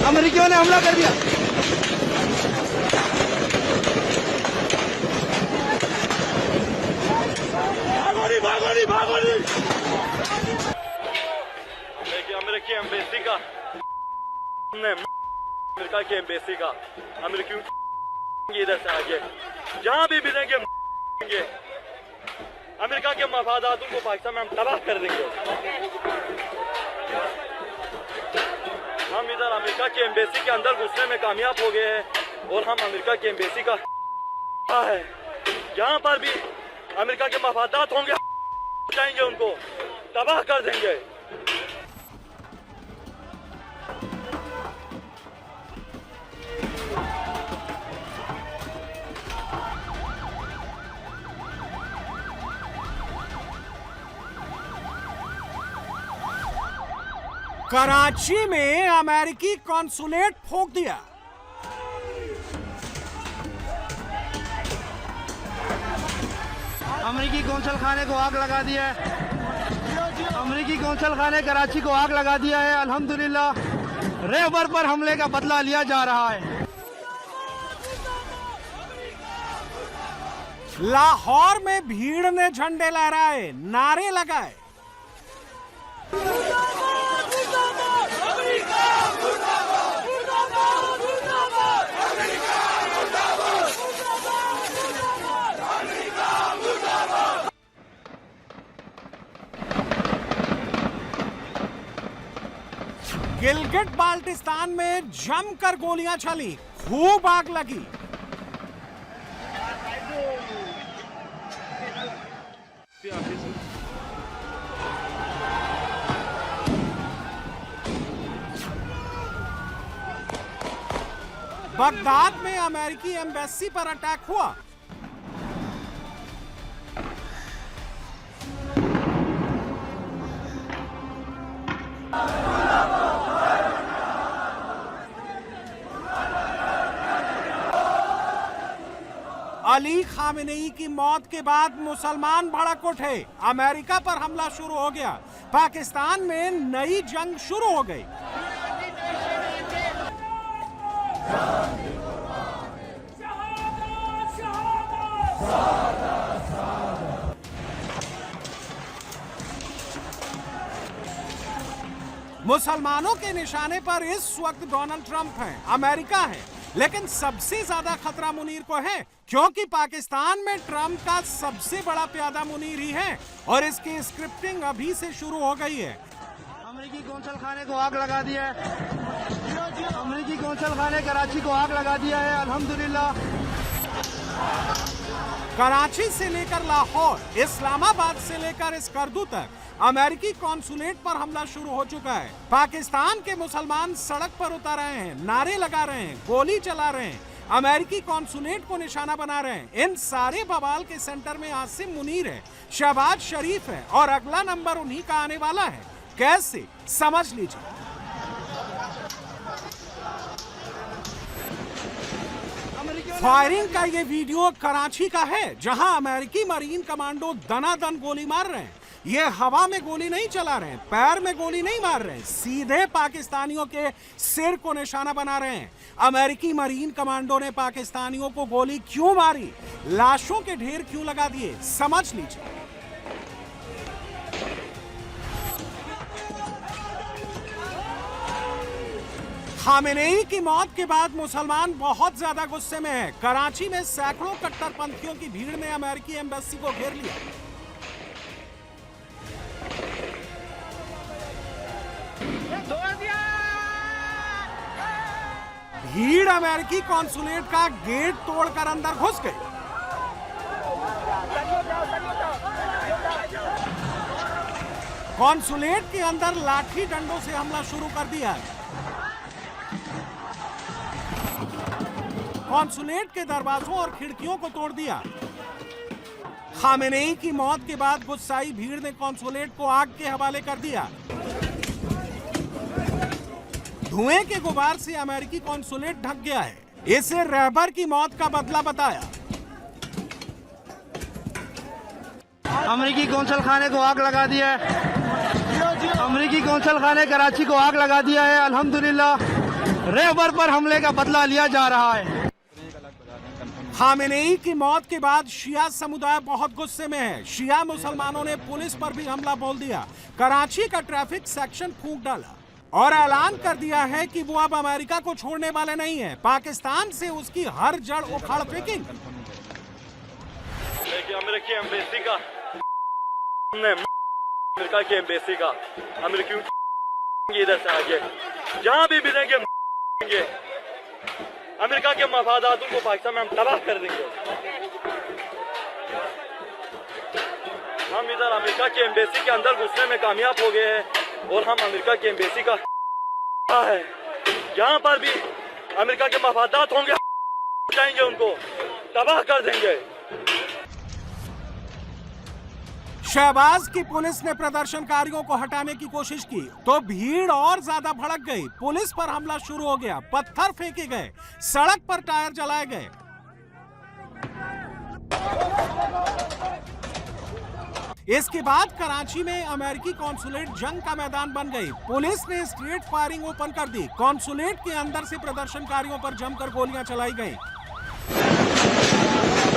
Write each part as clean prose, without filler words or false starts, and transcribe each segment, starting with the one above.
अमेरिकियों ने हमला कर दिया। अमेरिकी एम्बेसी का अमेरिका की एम्बेसी का अमेरिकियों इधर से आगे जहाँ भी मिलेंगे अमेरिका के मफादातों को पाकिस्तान में हम तबाह कर देंगे। हम इधर अमेरिका की एम्बेसी के अंदर घुसने में कामयाब हो गए हैं और हम अमेरिका की एम्बेसी का है जहाँ पर भी अमेरिका के मफादात होंगे जाएंगे उनको तबाह कर देंगे। कराची में अमेरिकी कॉन्सुलेट फूंक दिया। अमेरिकी कौंसल खाने को आग लगा दिया है। अमेरिकी कौंसल खाने कराची को आग लगा दिया है। अल्हम्दुलिल्लाह रहबर पर हमले का बदला लिया जा रहा है। लाहौर में भीड़ ने झंडे लहराए, नारे लगाए। गिलगिट बाल्टिस्तान में जमकर गोलियां चली, खूब आग लगी। बगदाद में अमेरिकी एम्बेसी पर अटैक हुआ। अली खामेनेई की मौत के बाद मुसलमान भड़क उठे। अमेरिका पर हमला शुरू हो गया। पाकिस्तान में नई जंग शुरू हो गई। मुसलमानों के निशाने पर इस वक्त डोनाल्ड ट्रंप हैं, अमेरिका है, लेकिन सबसे ज्यादा खतरा मुनीर को है, क्योंकि पाकिस्तान में ट्रंप का सबसे बड़ा प्यादा मुनीर ही है और इसकी स्क्रिप्टिंग अभी से शुरू हो गई है। अमेरिकी कौंसल खाने को आग लगा दिया है। अमेरिकी कौंसल खाने कराची को आग लगा दिया है। अल्हम्दुलिल्लाह कराची से लेकर लाहौर, इस्लामाबाद से लेकर स्कर्दू तक अमेरिकी कॉन्सुलेट पर हमला शुरू हो चुका है। पाकिस्तान के मुसलमान सड़क पर उतर रहे हैं, नारे लगा रहे हैं, गोली चला रहे हैं, अमेरिकी कॉन्सुलेट को निशाना बना रहे हैं। इन सारे बवाल के सेंटर में आसिम मुनीर है, शहबाज शरीफ है और अगला नंबर उन्हीं का आने वाला है। कैसे, समझ लीजिए। फायरिंग का ये वीडियो कराची का है, जहां अमेरिकी मरीन कमांडो दनादन गोली मार रहे हैं। ये हवा में गोली नहीं चला रहे हैं, पैर में गोली नहीं मार रहे हैं, सीधे पाकिस्तानियों के सिर को निशाना बना रहे हैं। अमेरिकी मरीन कमांडो ने पाकिस्तानियों को गोली क्यों मारी, लाशों के ढेर क्यों लगा दिए, समझ लीजिए। खामेनेई की मौत के बाद मुसलमान बहुत ज्यादा गुस्से में हैं। कराची में सैकड़ों कट्टरपंथियों की भीड़ ने अमेरिकी एम्बेसी को घेर लिया। भीड़ अमेरिकी कॉन्सुलेट का गेट तोड़कर अंदर घुस गई। कॉन्सुलेट के अंदर लाठी डंडों से हमला शुरू कर दिया है। कॉन्सुलेट के दरवाजों और खिड़कियों को तोड़ दिया। खामेनेई की मौत के बाद गुस्साई भीड़ ने कॉन्सुलेट को आग के हवाले कर दिया। धुएं के गुबार से अमेरिकी कॉन्सुलेट ढक गया है। इसे रहबर की मौत का बदला बताया। अमेरिकी कौंसल खाने को आग लगा दिया है। अमेरिकी कौंसल खाने कराची को आग लगा दिया है। अल्हम्दुलिल्लाह रहबर पर हमले का बदला लिया जा रहा है। खामेनेई की मौत के बाद शिया समुदाय बहुत गुस्से में है। शिया मुसलमानों ने पुलिस पर भी हमला बोल दिया, कराची का ट्रैफिक सेक्शन फूंक डाला और ऐलान कर दिया है कि वो अब अमेरिका को छोड़ने वाले नहीं है। पाकिस्तान से उसकी हर जड़ उखाड़ फेंकेंगे। अमेरिकी एम्बेसी का अमेरिका की एम्बेसी का अमेरिकी इधर से आगे जहाँ भी मिलेंगे अमेरिका के मफादातों को पाकिस्तान में हम तबाह कर देंगे। हम इधर अमेरिका की एम्बेसी के अंदर घुसने में कामयाब हो गए हैं और हम अमेरिका की एम्बेसी का है जहाँ पर भी अमेरिका के मफादात होंगे जाएंगे, उनको तबाह कर देंगे। शहबाज की पुलिस ने प्रदर्शनकारियों को हटाने की कोशिश की तो भीड़ और ज्यादा भड़क गई। पुलिस पर हमला शुरू हो गया, पत्थर फेंके गए, सड़क पर टायर जलाए गए। इसके बाद कराची में अमेरिकी कॉन्सुलेट जंग का मैदान बन गई। पुलिस ने स्ट्रेट फायरिंग ओपन कर दी। कॉन्सुलेट के अंदर से प्रदर्शनकारियों पर जमकर गोलियां चलाई गई।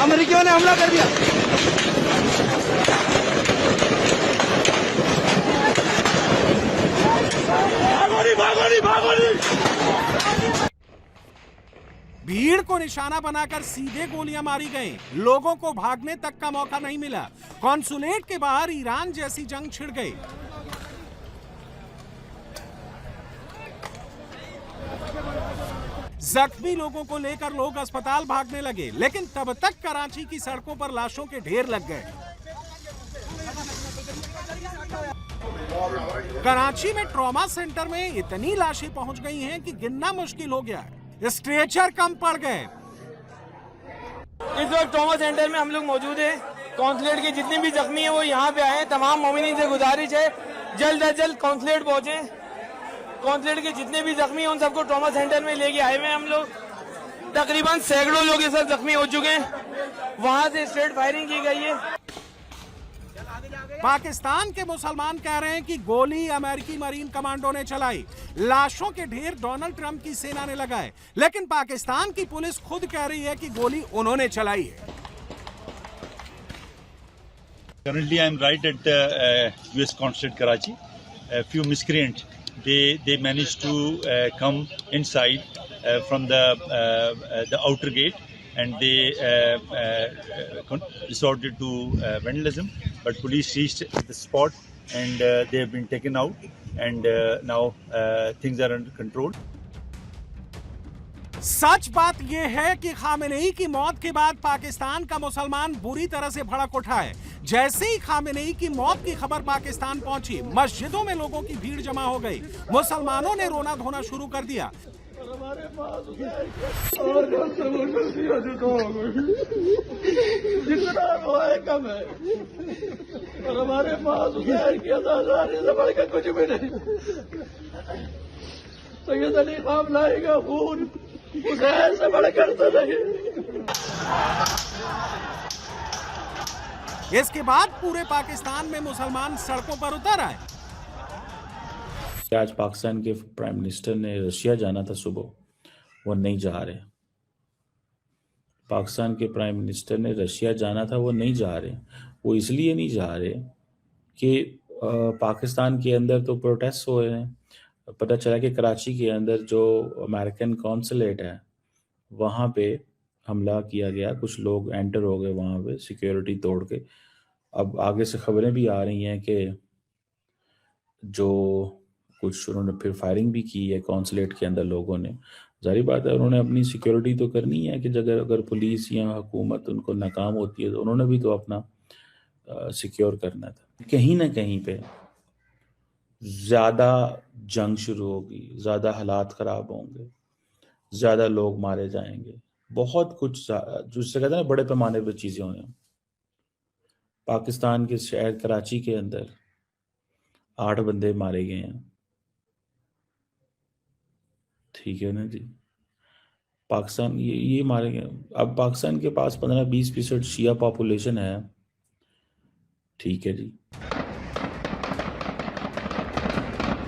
अमेरिकियों ने हमला कर दिया। भीड़ को निशाना बनाकर सीधे गोलियां मारी गई। लोगों को भागने तक का मौका नहीं मिला। कॉन्सुलेट के बाहर ईरान जैसी जंग छिड़ गई। जख्मी लोगों को लेकर लोग अस्पताल भागने लगे, लेकिन तब तक कराची की सड़कों पर लाशों के ढेर लग गए। कराची में ट्रॉमा सेंटर में इतनी लाशें पहुंच गई हैं कि गिनना मुश्किल हो गया। स्ट्रेचर कम पड़ गए। इस वक्त ट्रॉमा सेंटर में हम लोग मौजूद हैं। कॉन्सुलेट के जितने भी जख्मी हैं वो यहाँ पे आए। तमाम मोमिनीन से गुजारिश है जल्द अज जल्द कॉन्सुलेट पहुंचे। कॉन्सुलेट के जितने भी जख्मी हैं उन सबको ट्रॉमा सेंटर में लेके आए हुए हैं हम लोग। तकरीबन सैकड़ों लोग इस वक्त जख्मी हो चुके हैं। वहां से स्ट्रेट फायरिंग की गई है। पाकिस्तान के मुसलमान कह रहे हैं कि गोली अमेरिकी मरीन कमांडो ने चलाई। लाशों के ढेर डोनाल्ड ट्रंप की सेना ने लगाए, लेकिन पाकिस्तान की पुलिस खुद कह रही है कि गोली उन्होंने चलाई है। Currently, I am right at the U.S. Consulate Karachi. A few miscreants, they managed to come inside from the outer gate, and they resorted to vandalism. But police reached the spot, and they have been taken out, and now things are under control. सच बात यह है कि Khamenei की मौत के बाद पाकिस्तान का मुसलमान बुरी तरह से भड़क उठा है। जैसे ही खामेनेई की मौत की खबर पाकिस्तान पहुंची, मस्जिदों में लोगों की भीड़ जमा हो गई। मुसलमानों ने रोना धोना शुरू कर दिया। जितना रोए कम है और हमारे पास की आजादी से बढ़कर कुछ भी नहीं। सैयद अली खामनेई का खून हुसैन से बढ़कर तो नहीं। इसके बाद पूरे पाकिस्तान में मुसलमान सड़कों पर उतर आए। आज पाकिस्तान के प्राइम मिनिस्टर ने रशिया जाना था सुबह, वो नहीं जा रहे। पाकिस्तान के प्राइम मिनिस्टर ने रशिया जाना था, वो नहीं जा रहे। वो इसलिए नहीं जा रहे कि पाकिस्तान के अंदर तो प्रोटेस्ट हो रहे हैं। पता चला कि कराची के अंदर जो अमेरिकन कॉन्सुलेट है वहाँ पे हमला किया गया। कुछ लोग एंटर हो गए वहाँ पे सिक्योरिटी तोड़ के। अब आगे से खबरें भी आ रही हैं कि जो कुछ उन्होंने फिर फायरिंग भी की है कॉन्सुलेट के अंदर लोगों ने। जाहिर बात है उन्होंने अपनी सिक्योरिटी तो करनी है कि अगर पुलिस या हुकूमत उनको नाकाम होती है तो उन्होंने भी तो अपना सिक्योर करना था। कहीं ना कहीं पे ज़्यादा जंग शुरू होगी, ज़्यादा हालात ख़राब होंगे, ज़्यादा लोग मारे जाएंगे, बहुत कुछ जिससे कहते हैं ना बड़े पैमाने पर चीज़ें होंगी। पाकिस्तान के शहर कराची के अंदर 8 बंदे मारे गए हैं, ठीक है ना जी। पाकिस्तान ये मारे गए। अब पाकिस्तान के पास 15-20% शिया पॉपुलेशन है, ठीक है जी।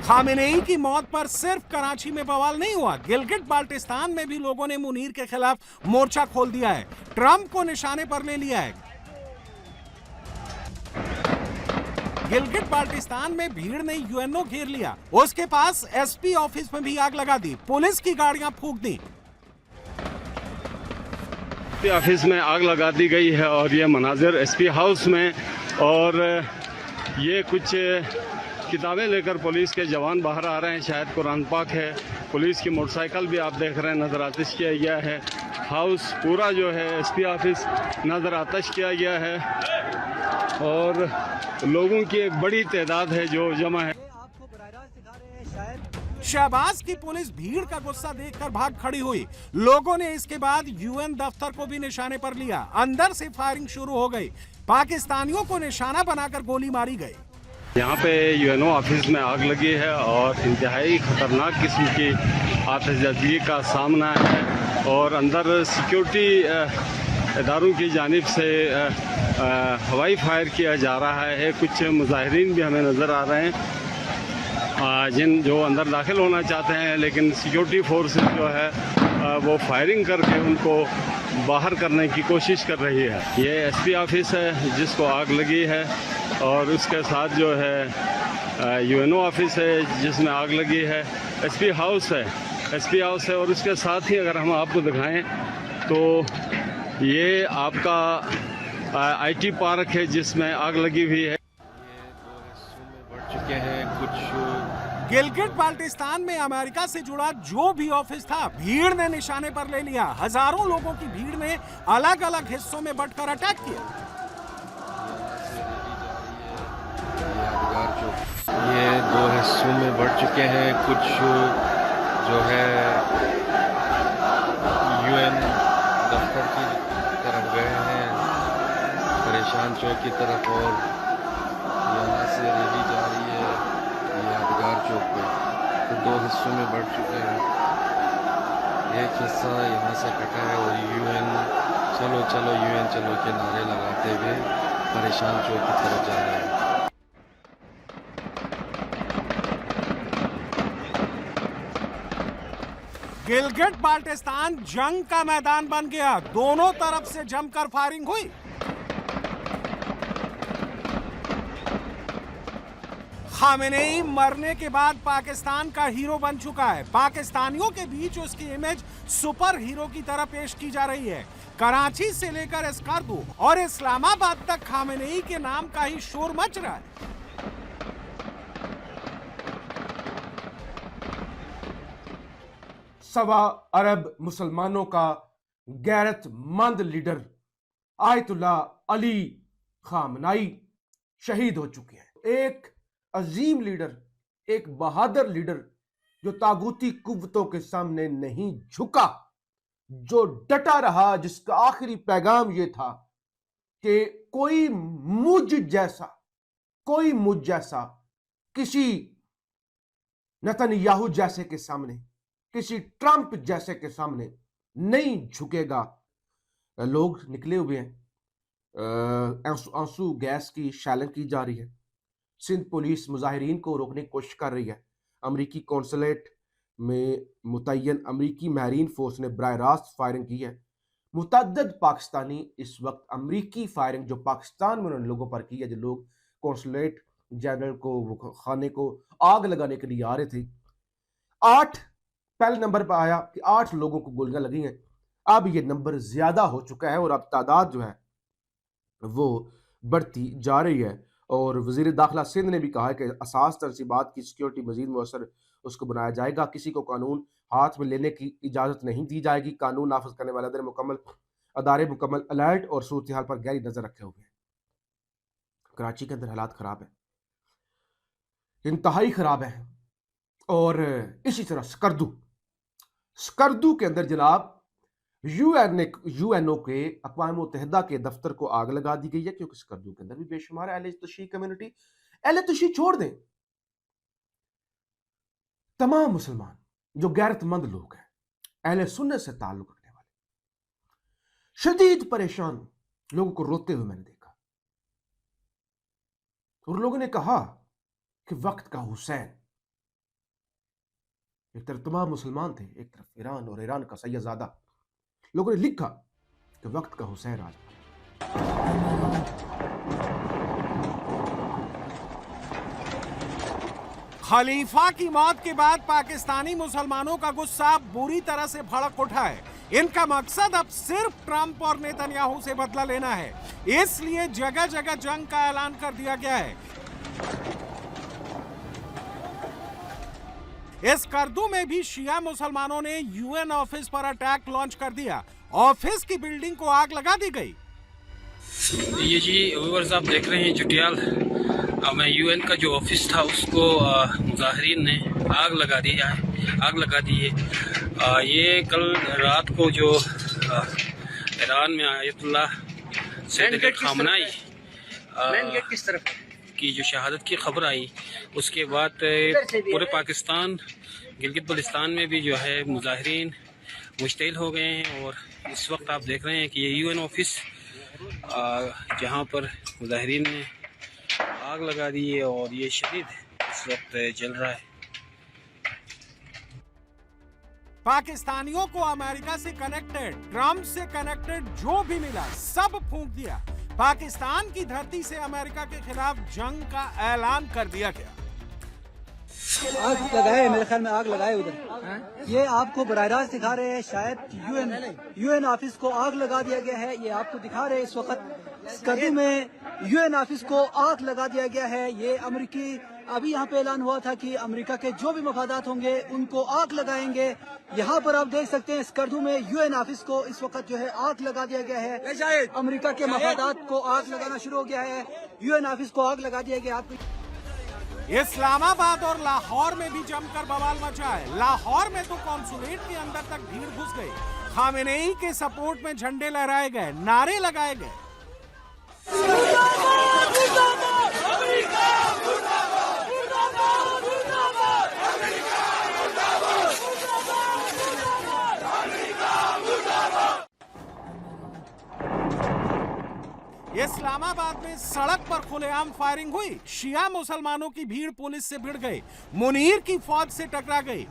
खामेनेई की मौत पर सिर्फ कराची में बवाल नहीं हुआ, गिलगिट बाल्टिस्तान में भी लोगों ने मुनीर के खिलाफ मोर्चा खोल दिया है, ट्रंप को निशाने पर ले लिया है। गिलगिट बाल्टिस्तान में भीड़ ने यूएनओ घेर लिया, उसके पास एसपी ऑफिस में भी आग लगा दी, पुलिस की गाड़ियां फूंक दी। एसपी ऑफिस में आग लगा दी गई है और ये मनाजिर एसपी हाउस में, और ये कुछ किताबें लेकर पुलिस के जवान बाहर आ रहे हैं, शायद कुरान पाक है। पुलिस की मोटरसाइकिल भी आप देख रहे हैं नज़र आतिश किया गया है। हाउस पूरा जो है एसपी ऑफिस नज़र आतिश किया गया है और लोगों की एक बड़ी तादाद है जो जमा है। शहबाज की पुलिस भीड़ का गुस्सा देखकर भाग खड़ी हुई, लोगों ने इसके बाद यूएन दफ्तर को भी निशाने पर लिया, अंदर से फायरिंग शुरू हो गई, पाकिस्तानियों को निशाना बनाकर गोली मारी गई। यहाँ पे यूएनओ ऑफिस में आग लगी है और इंतहाई खतरनाक किस्म की आतिशबाजी का सामना है और अंदर सिक्योरिटी इदारों की जानिब से हवाई फायर किया जा रहा है। कुछ मुजाहिरीन भी हमें नज़र आ रहे हैं जो अंदर दाखिल होना चाहते हैं, लेकिन सिक्योरिटी फोर्स जो है वो फायरिंग करके उनको बाहर करने की कोशिश कर रही है। ये एसपी ऑफिस है जिसको आग लगी है और उसके साथ जो है यूएनओ ऑफिस है जिसमें आग लगी है, एसपी हाउस है और उसके साथ ही अगर हम आपको दिखाएं तो ये आपका आईटी पार्क है जिसमें आग लगी हुई है। गिलगिट बाल्टिस्तान में अमेरिका से जुड़ा जो भी ऑफिस था भीड़ ने निशाने पर ले लिया, हजारों लोगों की भीड़ ने अलग अलग हिस्सों में बंटकर अटैक किया। ये 2 हिस्सों में बढ़ चुके हैं, कुछ जो है यूएन दफ्तर की तरफ गए हैं, परेशान चौक की तरफ, और यहाँ से रैली जा रही है यादगार चौक पे। तो 2 हिस्सों में बढ़ चुके हैं, एक हिस्सा यहाँ से कटा है और यूएन चलो चलो यूएन चलो के नारे लगाते हुए परेशान चौक की तरफ जा रहे हैं। गिलगिट बाल्टिस्तान जंग का मैदान बन गया, दोनों तरफ से जमकर फायरिंग हुई। खामेनेई मरने के बाद पाकिस्तान का हीरो बन चुका है, पाकिस्तानियों के बीच उसकी इमेज सुपर हीरो की तरह पेश की जा रही है। कराची से लेकर स्कर्दू और इस्लामाबाद तक खामेनेई के नाम का ही शोर मच रहा है। सवा अरब मुसलमानों का गैरतमंद लीडर आयतुल्ला अली खामनाई शहीद हो चुके हैं। एक अजीम लीडर, एक बहादुर लीडर जो तागूती कुव्वतों के सामने नहीं झुका, जो डटा रहा, जिसका आखिरी पैगाम यह था कि कोई मुझ जैसा किसी नेतन्याहू जैसे के सामने, किसी ट्रंप जैसे के सामने नहीं झुकेगा। लोग निकले हुए हैं, आंसू गैस की शैलिंग की जा रही है। सिंध पुलिस मुजाहिरीन को रोकने की कोशिश कर रही है। अमरीकी कौंसलेट में मुतय्यन अमरीकी महरीन फोर्स ने बराह रास्त फायरिंग की है। मुतअद्दिद पाकिस्तानी इस वक्त अमरीकी फायरिंग जो पाकिस्तान में उन लोगों पर की है, जो लोग कौंसलेट जनरल को खाने को आग लगाने के लिए आ रहे थे, 8 पहले नंबर पर आया कि 8 लोगों को गोलियां लगी हैं। अब ये नंबर ज्यादा हो चुका है और अब तादाद जो है वो बढ़ती जा रही है। और वजीर दाखिला सिंध ने भी कहा है कि असास तनसीबात की सिक्योरिटी मजीद मुअस्सर उसको बनाया जाएगा, किसी को कानून हाथ में लेने की इजाज़त नहीं दी जाएगी। कानून नाफिज करने वाले अदारे मुकम्मल अलर्ट और सूरत हाल पर गहरी नजर रखे हुए हैं। कराची के अंदर हालात खराब है, इंतहाई खराब है। और इसी तरह स्कर्दू के अंदर जनाब यूएनओ के अक़वाम मुत्तहिदा के दफ्तर को आग लगा दी गई है, क्योंकि स्कर्दू के अंदर भी बेशुमार अहले तशी कम्युनिटी, अहले तशी छोड़ दें, तमाम मुसलमान जो गैरतमंद लोग हैं, अहले सुन्नत से ताल्लुक रखने वाले, शदीद परेशान लोगों को रोते हुए मैंने देखा। और लोगों ने कहा कि वक्त का हुसैन एक तरफ तमाम मुसलमान थे, एक तरफ ईरान और ईरान का सैयदजादा। लोगों ने लिखा कि वक्त का हुसैन आज। खलीफा की मौत के बाद पाकिस्तानी मुसलमानों का गुस्सा बुरी तरह से भड़क उठा है। इनका मकसद अब सिर्फ ट्रंप और नेतन्याहू से बदला लेना है, इसलिए जगह जगह जंग का ऐलान कर दिया गया है। इस करदू में भी शिया मुसलमानों ने यूएन ऑफिस पर अटैक लॉन्च कर दिया। ऑफिस की बिल्डिंग को आग लगा दी गई। ये जी व्यूअर्स आप देख रहे हैं जुटियाल में यूएन का जो ऑफिस था उसको मुजाहिरीन ने आग लगा दी है। ये कल रात को जो ईरान में आयतुल्लाह सैयद खामनाई किस तरफ की जो शहादत की खबर आई, उसके बाद पूरे पाकिस्तान गिलगित बल्तिस्तान में भी जो है मुजाहिरीन मुश्तिल हो गए हैं। और इस वक्त आप देख रहे हैं कि ये यूएन ऑफिस जहां पर मुजाहिरीन ने आग लगा दी है और ये शदीद इस वक्त जल रहा है। पाकिस्तानियों को अमेरिका से कनेक्टेड, ट्रंप से कनेक्टेड जो भी मिला सब फूंक दिया। पाकिस्तान की धरती से अमेरिका के खिलाफ जंग का ऐलान कर दिया गया। आग लगाए, मेरे ख्याल में आग लगाए उधर। ये आपको बराह रास्त दिखा रहे हैं, शायद यूएन ऑफिस को आग लगा दिया गया है। ये आपको दिखा रहे हैं इस वक्त करदू में यूएन ऑफिस को आग लगा दिया गया है। ये अमेरिकी अभी यहाँ पे ऐलान हुआ था कि अमेरिका के जो भी मफादात होंगे उनको आग लगाएंगे। यहाँ पर आप देख सकते हैं इस करदू में यूएन ऑफिस को इस वक्त जो है आग लगा दिया गया है। अमेरिका के मफादात को आग लगाना शुरू हो गया है, यूएन ऑफिस को आग लगा दिया गया। आपको इस्लामाबाद और लाहौर में भी जमकर बवाल मचा है। लाहौर में तो कॉन्सुलेट के अंदर तक भीड़ घुस गई। खामेनेई के सपोर्ट में झंडे लहराए गए, नारे लगाए गए। इस्लामाबाद में सड़क पर खुलेआम फायरिंग हुई। शिया मुसलमानों की भीड़ पुलिस से भिड़ गई, मुनीर की फौज से टकरा गई।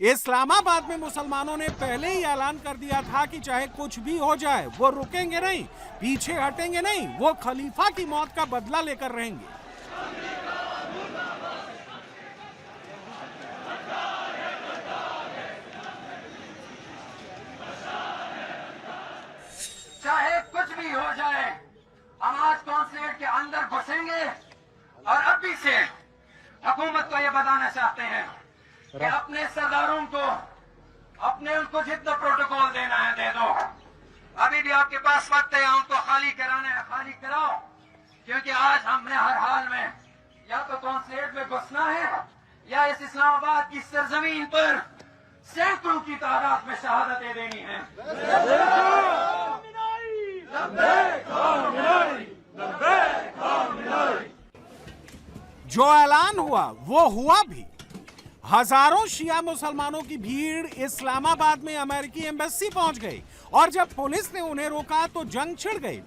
इस्लामाबाद में मुसलमानों ने पहले ही ऐलान कर दिया था कि चाहे कुछ भी हो जाए वो रुकेंगे नहीं, पीछे हटेंगे नहीं, वो खलीफा की मौत का बदला लेकर रहेंगे। चाहे कुछ भी हो जाए, हम आज कॉन्सुलेट के अंदर घुसेंगे और अभी से हुकूमत को ये बताना चाहते हैं कि अपने सरदारों को उनको जितना प्रोटोकॉल देना है दे दो। अभी भी आपके पास वक्त है, उनको खाली कराना है, खाली कराओ, क्योंकि आज हमने हर हाल में या तो कॉन्सुलेट में घुसना है या इस इस्लामाबाद की सरजमीन पर सैकड़ों की तादाद में शहादतें देनी है। जो ऐलान हुआ वो हुआ भी। हजारों शिया मुसलमानों की भीड़ इस्लामाबाद में अमेरिकी एम्बेसी पहुंच गई और जब पुलिस ने उन्हें रोका तो जंग छिड़ गई।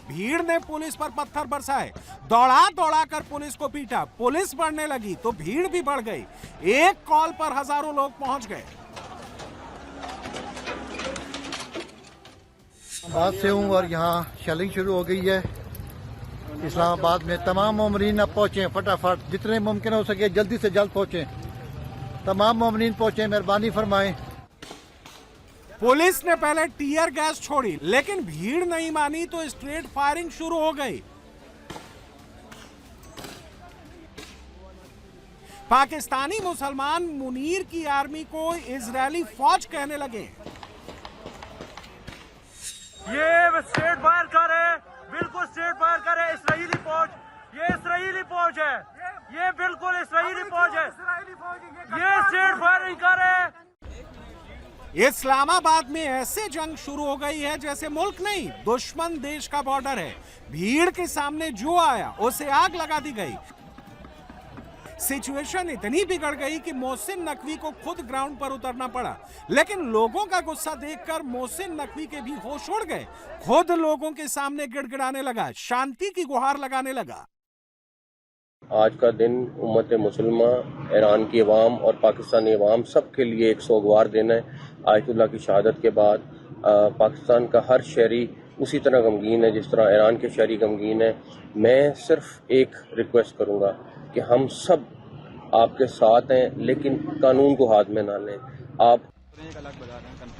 भीड़ ने पुलिस पर पत्थर बरसाए, दौड़ा कर पुलिस को पीटा। पुलिस बढ़ने लगी तो भीड़ भी बढ़ गई। एक कॉल पर हजारों लोग पहुंच गए। बात से हूँ और यहाँ शेलिंग शुरू हो गई है। इस्लामाबाद में तमाम मोमिनीन अब पहुँचे, फटाफट जितने मुमकिन हो सके जल्दी से जल्द पहुँचे। तमाम मोमिनीन पहुँचे, मेहरबानी फरमाएं। पुलिस ने पहले टीयर गैस छोड़ी, लेकिन भीड़ नहीं मानी तो स्ट्रेट फायरिंग शुरू हो गई। पाकिस्तानी मुसलमान मुनीर की आर्मी को इजरायली फौज कहने लगे। ये स्ट्रेट फायर करे, बिल्कुल स्ट्रेट फायर करे इस्राएली फौज। ये इस्राएली फौज है, ये बिल्कुल इस्राएली फौज है, ये स्ट्रेट फायरिंग करे। इस्लामाबाद में ऐसे जंग शुरू हो गई है जैसे मुल्क नहीं, दुश्मन देश का बॉर्डर है। भीड़ के सामने जो आया उसे आग लगा दी गई। सिचुएशन इतनी बिगड़ गई कि मोहसिन नकवी को खुद ग्राउंड पर उतरना पड़ा, लेकिन लोगों का गुस्सा देखकर मोहसिन नकवी के भी होश उड़ गए। खुद लोगों के सामने गिड़गिड़ाने लगा, शांति की गुहार लगाने लगा। आज का दिन उम्मत मुसलमा, ईरान की अवाम और पाकिस्तानी अवाम सब के लिए एक सोगवार दिन है। आयतुल्लाह की शहादत के बाद पाकिस्तान का हर शहरी उसी तरह गमगीन है जिस तरह ईरान के शहरी गमगीन है। मैं सिर्फ एक रिक्वेस्ट करूंगा कि हम सब आपके साथ हैं, लेकिन कानून को हाथ में ना लें। आप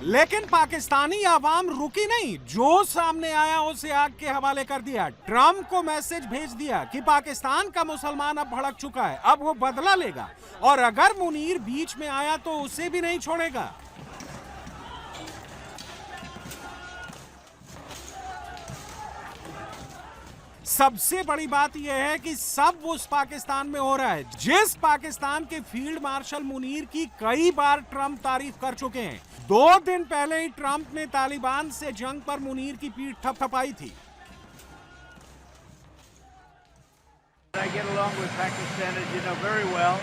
लेकिन पाकिस्तानी आवाम रुकी नहीं, जो सामने आया उसे आग के हवाले कर दिया। ट्रंप को मैसेज भेज दिया कि पाकिस्तान का मुसलमान अब भड़क चुका है, अब वो बदला लेगा और अगर मुनीर बीच में आया तो उसे भी नहीं छोड़ेगा। सबसे बड़ी बात यह है कि सब उस पाकिस्तान में हो रहा है जिस पाकिस्तान के फील्ड मार्शल मुनीर की कई बार ट्रंप तारीफ कर चुके हैं। 2 दिन पहले ही ट्रंप ने तालिबान से जंग पर मुनीर की पीठ थपथपाई थी। I get along with Pakistan, as you know, very well,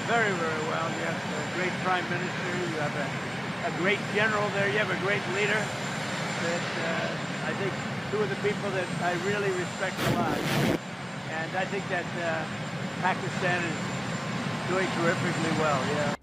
very, very well. You have a great prime minister, you have a great general there, you have a great leader that I think two of the people that I really respect a lot. And I think that Pakistan is doing terrifically well, yeah.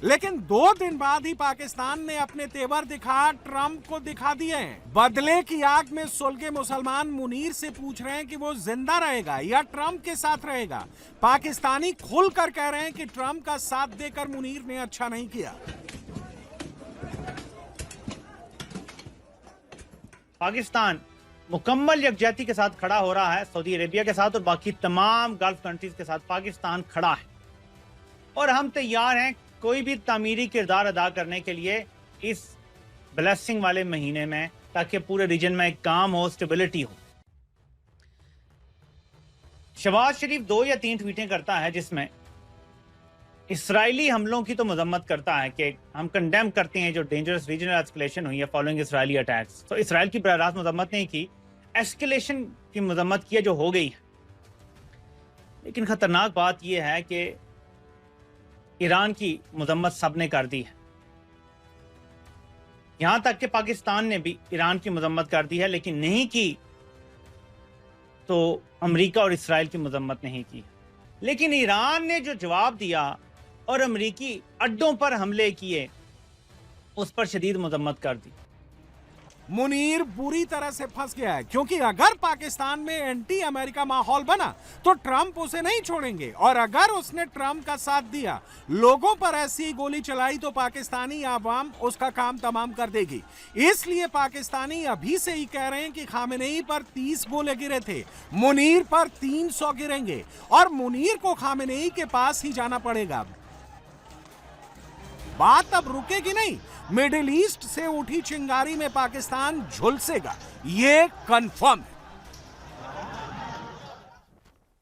लेकिन 2 दिन बाद ही पाकिस्तान ने अपने तेवर दिखा Trump को दिखा दिए हैं। बदले की आग में सुलगे मुसलमान मुनीर से पूछ रहे हैं कि वो जिंदा रहेगा या ट्रंप के साथ रहेगा। पाकिस्तानी खुलकर कह रहे हैं कि ट्रंप का साथ देकर मुनीर ने अच्छा नहीं किया। पाकिस्तान मुकम्मल यकजहती के साथ खड़ा हो रहा है, सऊदी अरेबिया के साथ और बाकी तमाम गल्फ कंट्रीज के साथ पाकिस्तान खड़ा है और हम तैयार हैं कोई भी तामीरी किरदार अदा करने के लिए इस ब्लेसिंग वाले महीने में, ताकि पूरे रीजन में एक काम हो, स्टेबिलिटी हो। शहबाज शरीफ 2 या 3 ट्वीटें करता है जिसमें इसराइली हमलों की तो मजम्मत करता है कि हम कंडेम करते हैं जो डेंजरस रीजनल एस्केलेशन हुई है फॉलोइंग इसराइली अटैक्स। तो इसराइल की बराह रास्त मजम्मत नहीं की, एस्केलेशन की मजम्मत की जो हो गई है। लेकिन खतरनाक बात यह है कि ईरान की मजम्मत सब ने कर दी है, यहां तक कि पाकिस्तान ने भी ईरान की मजम्मत कर दी है, लेकिन नहीं की तो अमेरिका और इसराइल की मजम्मत नहीं की। लेकिन ईरान ने जो जवाब दिया और अमेरिकी अड्डों पर हमले किए उस पर शदीद मजम्मत कर दी। मुनीर बुरी तरह से फंस गया है, क्योंकि अगर पाकिस्तान में एंटी अमेरिका माहौल बना तो ट्रंप उसे नहीं छोड़ेंगे और अगर उसने ट्रंप का साथ दिया, लोगों पर ऐसी गोली चलाई तो पाकिस्तानी आवाम उसका काम तमाम कर देगी। इसलिए पाकिस्तानी अभी से ही कह रहे हैं कि खामेनेई पर 30 गोले गिरे थे, मुनीर पर 300 गिरेंगे और मुनीर को खामेनेई के पास ही जाना पड़ेगा। बात अब रुकेगी नहीं, मिडिल ईस्ट से उठी चिंगारी में पाकिस्तान झुलसेगा, ये कंफर्म है।